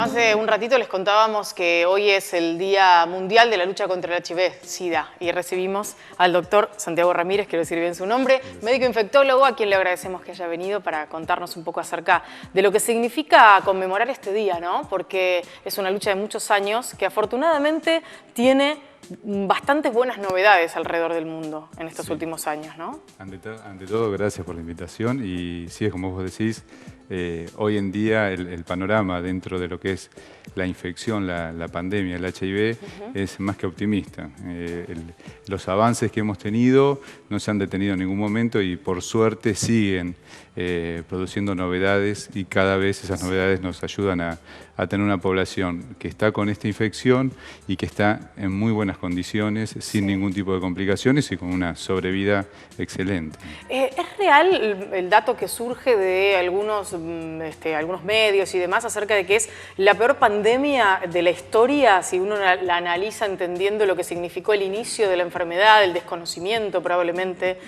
Hace un ratito les contábamos que hoy es el Día Mundial de la Lucha contra el HIV-Sida y recibimos al doctor Santiago Ramírez, quiero decir bien su nombre, médico infectólogo, a quien le agradecemos que haya venido para contarnos un poco acerca de lo que significa conmemorar este día, ¿no? Porque es una lucha de muchos años que afortunadamente tiene bastantes buenas novedades alrededor del mundo en estos últimos años, ¿no? Ante todo, gracias por la invitación y sí, es como vos decís, hoy en día el panorama dentro de lo que es la infección, la pandemia, el HIV, es más que optimista. Los avances que hemos tenido no se han detenido en ningún momento y por suerte siguen produciendo novedades y cada vez esas novedades nos ayudan a tener una población que está con esta infección y que está en muy buenas condiciones, sin ningún tipo de complicaciones y con una sobrevida excelente. ¿Es real el dato que surge de algunos medios y demás acerca de que es la peor pandemia de la historia, si uno la analiza entendiendo lo que significó el inicio de la enfermedad, el desconocimiento probablemente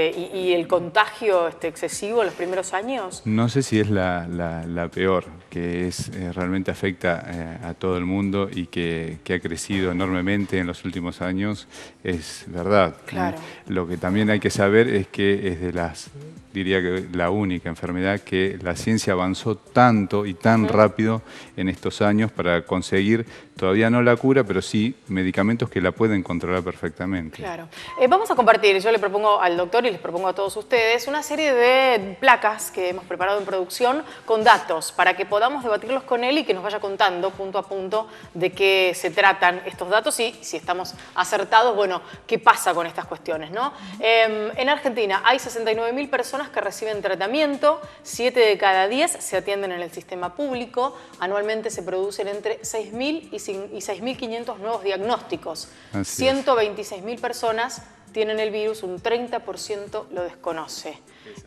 y el contagio excesivo en los primeros años? No sé si es la peor, que es realmente afecta a todo el mundo y que ha crecido enormemente en los últimos años, es verdad. Claro. Lo que también hay que saber es que es diría que la única enfermedad que la ciencia avanzó tanto y tan rápido en estos años para conseguir, todavía no la cura, pero sí medicamentos que la pueden controlar perfectamente. Claro. Vamos a compartir, yo le propongo al doctor y les propongo a todos ustedes una serie de placas que hemos preparado en producción con datos para que podamos debatirlos con él y que nos vaya contando punto a punto de qué se tratan estos datos y si estamos acertados, bueno, qué pasa con estas cuestiones, ¿no? En Argentina hay 69.000 personas que reciben tratamiento, 7 de cada 10 se atienden en el sistema público, anualmente se producen entre 6.000 y 6.500 nuevos diagnósticos. 126.000 personas tienen el virus, un 30% lo desconoce.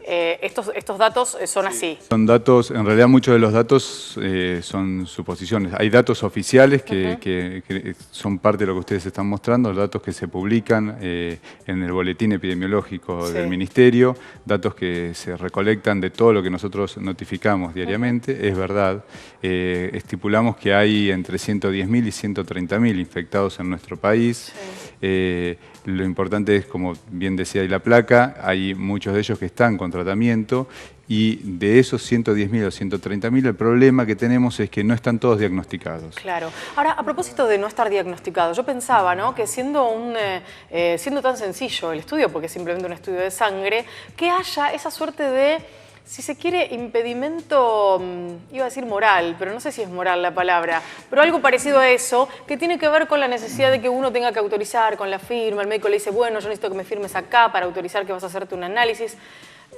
Estos datos son así. Son datos, en realidad muchos de los datos son suposiciones. Hay datos oficiales que son parte de lo que ustedes están mostrando, datos que se publican en el boletín epidemiológico del Ministerio, datos que se recolectan de todo lo que nosotros notificamos diariamente. Es verdad, estipulamos que hay entre 110.000 y 130.000 infectados en nuestro país. Lo importante es, como bien decía ahí la placa, hay muchos de ellos que están con tratamiento y de esos 110.000 o 130.000 el problema que tenemos es que no están todos diagnosticados. Claro. Ahora, a propósito de no estar diagnosticados, yo pensaba, ¿no?, que siendo tan sencillo el estudio, porque es simplemente un estudio de sangre, que haya esa suerte de, si se quiere, impedimento, iba a decir moral, pero no sé si es moral la palabra, pero algo parecido a eso, que tiene que ver con la necesidad de que uno tenga que autorizar con la firma. El médico le dice, bueno, yo necesito que me firmes acá para autorizar que vas a hacerte un análisis.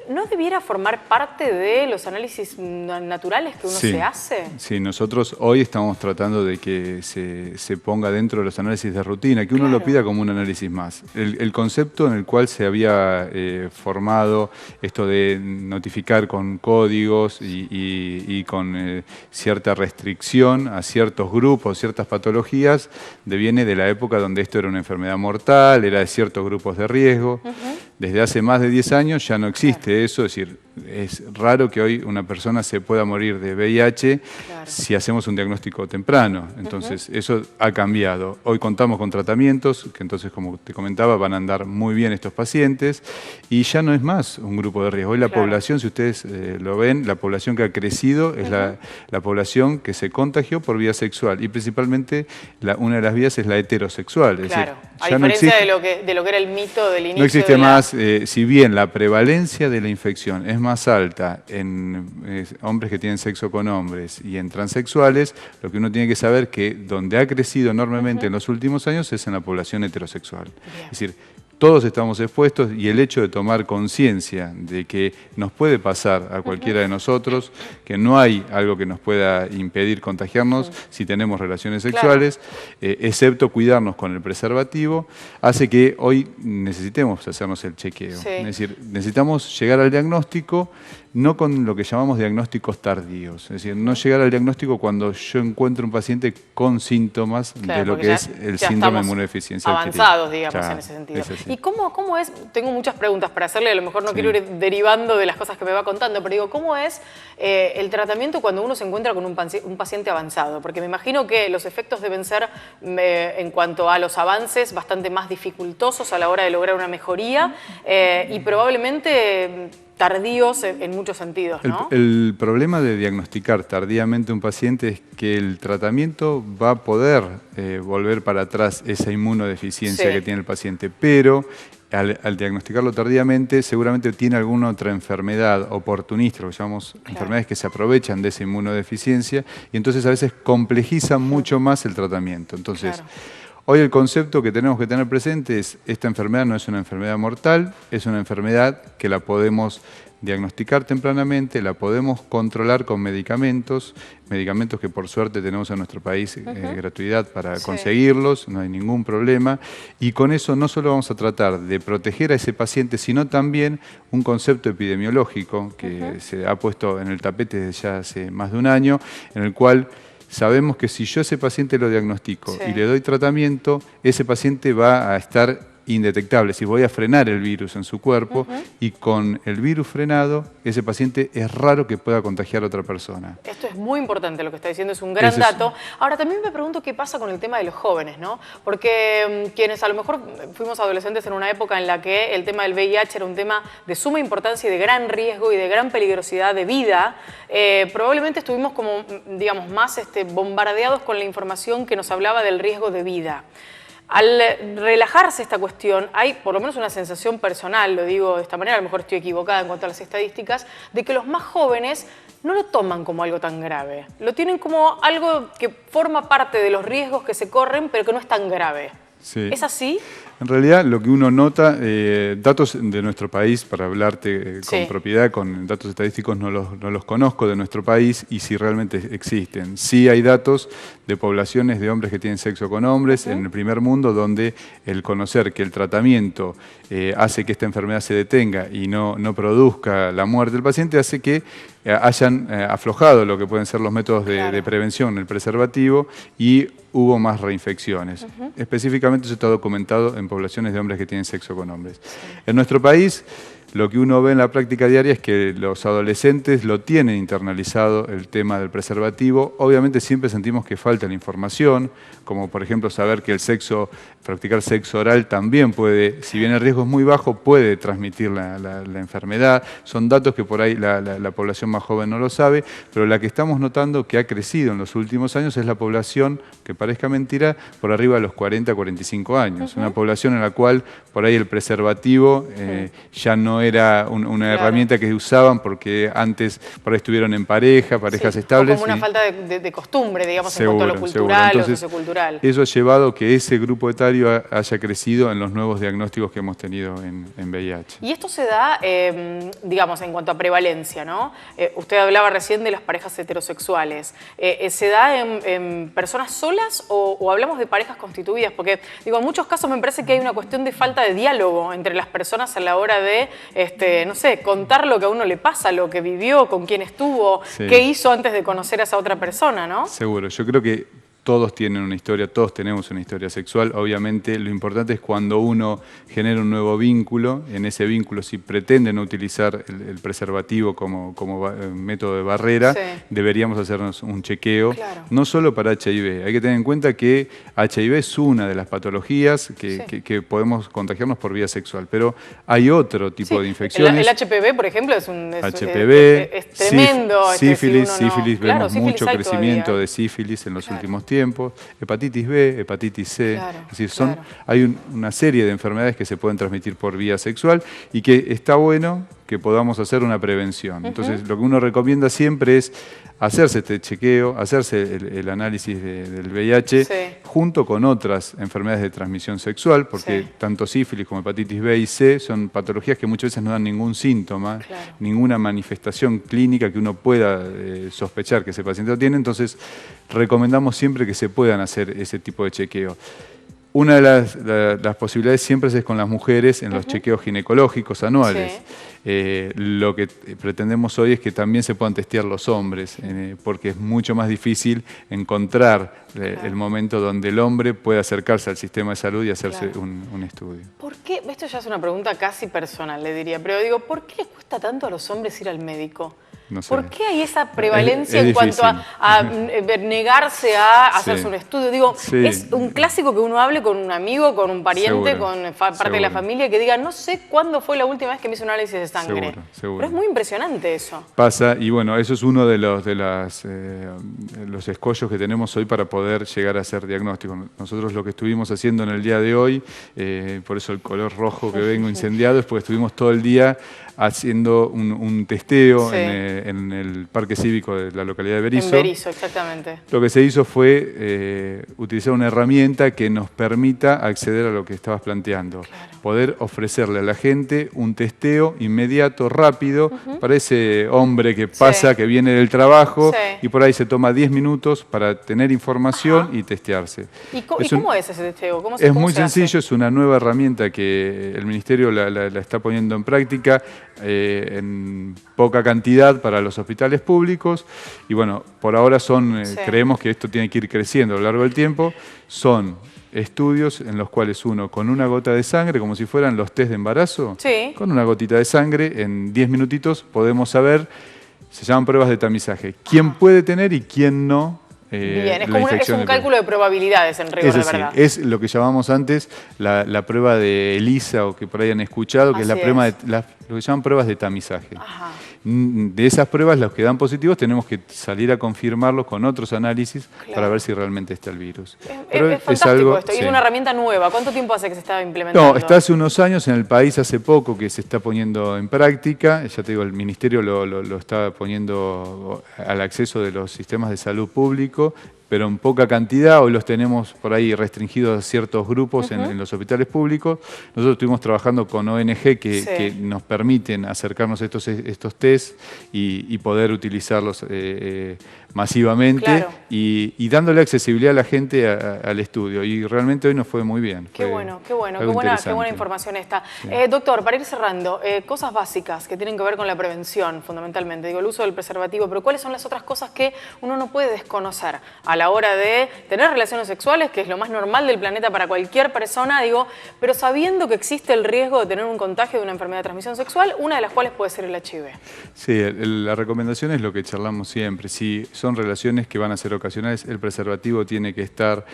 ¿No debiera formar parte de los análisis naturales que uno se hace? Sí, nosotros hoy estamos tratando de que se ponga dentro de los análisis de rutina, que uno lo pida como un análisis más. El concepto en el cual se había formado esto de notificar con códigos y con cierta restricción a ciertos grupos, ciertas patologías, deviene de la época donde esto era una enfermedad mortal, era de ciertos grupos de riesgo. Desde hace más de 10 años ya no existe eso, es decir, es raro que hoy una persona se pueda morir de VIH si hacemos un diagnóstico temprano. Entonces, eso ha cambiado. Hoy contamos con tratamientos que entonces, como te comentaba, van a andar muy bien estos pacientes y ya no es más un grupo de riesgo. Hoy la población, si ustedes lo ven, la población que ha crecido es la población que se contagió por vía sexual y principalmente una de las vías es la heterosexual. Es decir, a diferencia de lo que era el mito del inicio. No existe más, si bien la prevalencia de la infección es más alta en hombres que tienen sexo con hombres y en transexuales, lo que uno tiene que saber que donde ha crecido enormemente en los últimos años es en la población heterosexual. Es decir, todos estamos expuestos y el hecho de tomar conciencia de que nos puede pasar a cualquiera de nosotros, que no hay algo que nos pueda impedir contagiarnos si tenemos relaciones sexuales, excepto cuidarnos con el preservativo, hace que hoy necesitemos hacernos el chequeo. Es decir, necesitamos llegar al diagnóstico no con lo que llamamos diagnósticos tardíos. Es decir, no llegar al diagnóstico cuando yo encuentro un paciente con síntomas de lo que es el síndrome de inmunodeficiencia avanzados, adquirida. digamos, en ese sentido. Es ¿Y cómo es? Tengo muchas preguntas para hacerle, a lo mejor no quiero ir derivando de las cosas que me va contando, pero digo, ¿cómo es el tratamiento cuando uno se encuentra con un paciente avanzado? Porque me imagino que los efectos deben ser, en cuanto a los avances, bastante más dificultosos a la hora de lograr una mejoría y probablemente tardíos en muchos sentidos, ¿no? El problema de diagnosticar tardíamente un paciente es que el tratamiento va a poder volver para atrás esa inmunodeficiencia que tiene el paciente, pero al diagnosticarlo tardíamente seguramente tiene alguna otra enfermedad oportunista, lo que llamamos enfermedades que se aprovechan de esa inmunodeficiencia y entonces a veces complejizan mucho más el tratamiento. Entonces, hoy el concepto que tenemos que tener presente es esta enfermedad no es una enfermedad mortal, es una enfermedad que la podemos diagnosticar tempranamente, la podemos controlar con medicamentos que por suerte tenemos en nuestro país gratuidad para conseguirlos, no hay ningún problema. Y con eso no solo vamos a tratar de proteger a ese paciente, sino también un concepto epidemiológico que se ha puesto en el tapete desde ya hace más de un año, en el cual sabemos que si yo a ese paciente lo diagnostico y le doy tratamiento, ese paciente va a estar indetectable, si voy a frenar el virus en su cuerpo y con el virus frenado, ese paciente es raro que pueda contagiar a otra persona. Esto es muy importante lo que está diciendo, es un gran dato. Ahora también me pregunto qué pasa con el tema de los jóvenes, ¿no? Porque quienes a lo mejor fuimos adolescentes en una época en la que el tema del VIH era un tema de suma importancia y de gran riesgo y de gran peligrosidad de vida, probablemente estuvimos como, digamos, más bombardeados con la información que nos hablaba del riesgo de vida. Al relajarse esta cuestión, hay por lo menos una sensación personal, lo digo de esta manera, a lo mejor estoy equivocada en cuanto a las estadísticas, de que los más jóvenes no lo toman como algo tan grave. Lo tienen como algo que forma parte de los riesgos que se corren, pero que no es tan grave. Sí. ¿Es así? En realidad, lo que uno nota, datos de nuestro país, para hablarte con propiedad, con datos estadísticos no los conozco de nuestro país y si realmente existen. Sí hay datos de poblaciones de hombres que tienen sexo con hombres en el primer mundo, donde el conocer que el tratamiento hace que esta enfermedad se detenga y no produzca la muerte del paciente, hace que hayan aflojado lo que pueden ser los métodos de prevención, el preservativo, y hubo más reinfecciones. Específicamente eso está documentado en poblaciones de hombres que tienen sexo con hombres. En nuestro país, lo que uno ve en la práctica diaria es que los adolescentes lo tienen internalizado el tema del preservativo. Obviamente siempre sentimos que falta la información, como por ejemplo saber que practicar sexo oral también puede, si bien el riesgo es muy bajo, puede transmitir la enfermedad. Son datos que por ahí la población más joven no lo sabe, pero la que estamos notando que ha crecido en los últimos años es la población, que parezca mentira, por arriba de los 40, 45 años. Una población en la cual por ahí el preservativo ya no era una herramienta que usaban porque antes por ahí estuvieron en parejas estables. O como una falta de costumbre, digamos, en cuanto a lo cultural, entonces, o sociocultural. Eso ha llevado a que ese grupo etario haya crecido en los nuevos diagnósticos que hemos tenido en VIH. Y esto se da, digamos, en cuanto a prevalencia, ¿no? Usted hablaba recién de las parejas heterosexuales. ¿Se da en personas solas o hablamos de parejas constituidas? Porque, digo, en muchos casos me parece que hay una cuestión de falta de diálogo entre las personas a la hora de no sé, contar lo que a uno le pasa, lo que vivió, con quién estuvo, qué hizo antes de conocer a esa otra persona, ¿no? Seguro, yo creo que todos tienen una historia, todos tenemos una historia sexual. Obviamente lo importante es cuando uno genera un nuevo vínculo, en ese vínculo si pretende no utilizar el preservativo como método de barrera, deberíamos hacernos un chequeo, no solo para HIV. Hay que tener en cuenta que HIV es una de las patologías que podemos contagiarnos por vía sexual, pero hay otro tipo de infecciones. El HPV, por ejemplo, es tremendo. Sífilis, vemos mucho crecimiento de sífilis en los últimos tiempos, hepatitis B, hepatitis C, es decir, hay una serie de enfermedades que se pueden transmitir por vía sexual y que está bueno que podamos hacer una prevención. Entonces, lo que uno recomienda siempre es hacerse este chequeo, hacerse el análisis del VIH junto con otras enfermedades de transmisión sexual, porque tanto sífilis como hepatitis B y C son patologías que muchas veces no dan ningún síntoma, ninguna manifestación clínica que uno pueda sospechar que ese paciente lo tiene. Entonces, recomendamos siempre que se puedan hacer ese tipo de chequeo. Una de las posibilidades siempre es con las mujeres en los chequeos ginecológicos anuales. Lo que pretendemos hoy es que también se puedan testear los hombres, porque es mucho más difícil encontrar el momento donde el hombre puede acercarse al sistema de salud y hacerse un estudio. ¿Por qué? Esto ya es una pregunta casi personal, le diría, pero digo, ¿por qué les cuesta tanto a los hombres ir al médico? No sé. ¿Por qué hay esa prevalencia Es en cuanto a negarse a hacerse un estudio? Digo, es un clásico que uno hable con un amigo, con un pariente, con parte de la familia, que diga, no sé cuándo fue la última vez que me hice un análisis de sangre. Seguro. Pero es muy impresionante eso. Pasa, y bueno, eso es uno de los escollos que tenemos hoy para poder llegar a hacer diagnóstico. Nosotros lo que estuvimos haciendo en el día de hoy, por eso el color rojo que vengo incendiado, es porque estuvimos todo el día haciendo un testeo en el Parque Cívico de la localidad de Berisso. En Berisso, exactamente. Lo que se hizo fue utilizar una herramienta que nos permita acceder a lo que estabas planteando. Claro. Poder ofrecerle a la gente un testeo inmediato, rápido, para ese hombre que pasa, que viene del trabajo, y por ahí se toma 10 minutos para tener información y testearse. ¿Y cómo es ese testeo? Es muy sencillo, es una nueva herramienta que el Ministerio la está poniendo en práctica en poca cantidad para los hospitales públicos, y bueno, por ahora creemos que esto tiene que ir creciendo a lo largo del tiempo. Son estudios en los cuales uno con una gota de sangre, como si fueran los test de embarazo, con una gotita de sangre, en 10 minutitos podemos saber, se llaman pruebas de tamizaje, quién puede tener y quién no. Bien, es un cálculo de probabilidades en rigor, de verdad. Es lo que llamamos antes la prueba de ELISA, o que por ahí han escuchado, que es la prueba lo que llaman pruebas de tamizaje. De esas pruebas, los que dan positivos, tenemos que salir a confirmarlos con otros análisis para ver si realmente está el virus. Es fantástico esto, y es una herramienta nueva. ¿Cuánto tiempo hace que se está implementando? No, está hace unos años, en el país hace poco que se está poniendo en práctica. Ya te digo, el Ministerio lo está poniendo al acceso de los sistemas de salud público, pero en poca cantidad. Hoy los tenemos por ahí restringidos a ciertos grupos en los hospitales públicos. Nosotros estuvimos trabajando con ONG que nos permiten acercarnos a estos test y poder utilizarlos masivamente, y dándole accesibilidad a la gente al estudio. Y realmente hoy nos fue muy bien. Qué buena información esta. Doctor, para ir cerrando, cosas básicas que tienen que ver con la prevención, fundamentalmente. Digo, el uso del preservativo, pero ¿cuáles son las otras cosas que uno no puede desconocer a la hora de tener relaciones sexuales, que es lo más normal del planeta para cualquier persona, digo, pero sabiendo que existe el riesgo de tener un contagio de una enfermedad de transmisión sexual, una de las cuales puede ser el HIV? Sí, la recomendación es lo que charlamos siempre. Si son relaciones que van a ser ocasionales, el preservativo tiene que estar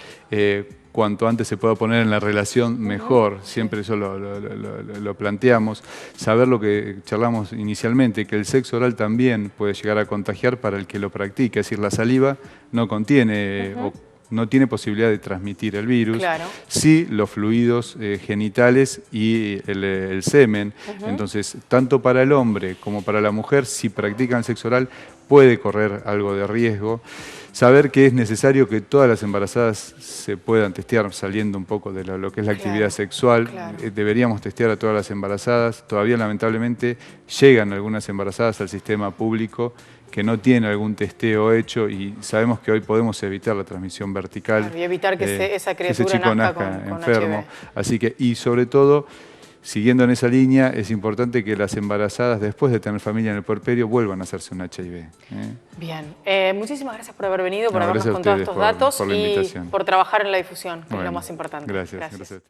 cuanto antes se pueda poner en la relación, mejor. Siempre eso lo planteamos. Saber lo que charlamos inicialmente, que el sexo oral también puede llegar a contagiar para el que lo practica. Es decir, la saliva no contiene no tiene posibilidad de transmitir el virus. Sí, los fluidos genitales y el semen. Entonces, tanto para el hombre como para la mujer, si practican sexo oral, puede correr algo de riesgo. Saber que es necesario que todas las embarazadas se puedan testear, saliendo un poco de lo que es la actividad sexual. Deberíamos testear a todas las embarazadas. Todavía, lamentablemente, llegan algunas embarazadas al sistema público que no tienen algún testeo hecho, y sabemos que hoy podemos evitar la transmisión vertical. Y evitar que esa criatura chico nazca enfermo. Así que, y sobre todo, siguiendo en esa línea, es importante que las embarazadas, después de tener familia en el puerperio, vuelvan a hacerse un HIV. Bien, muchísimas gracias por haber venido, por habernos contado estos datos y por trabajar en la difusión, que es lo más importante. Gracias.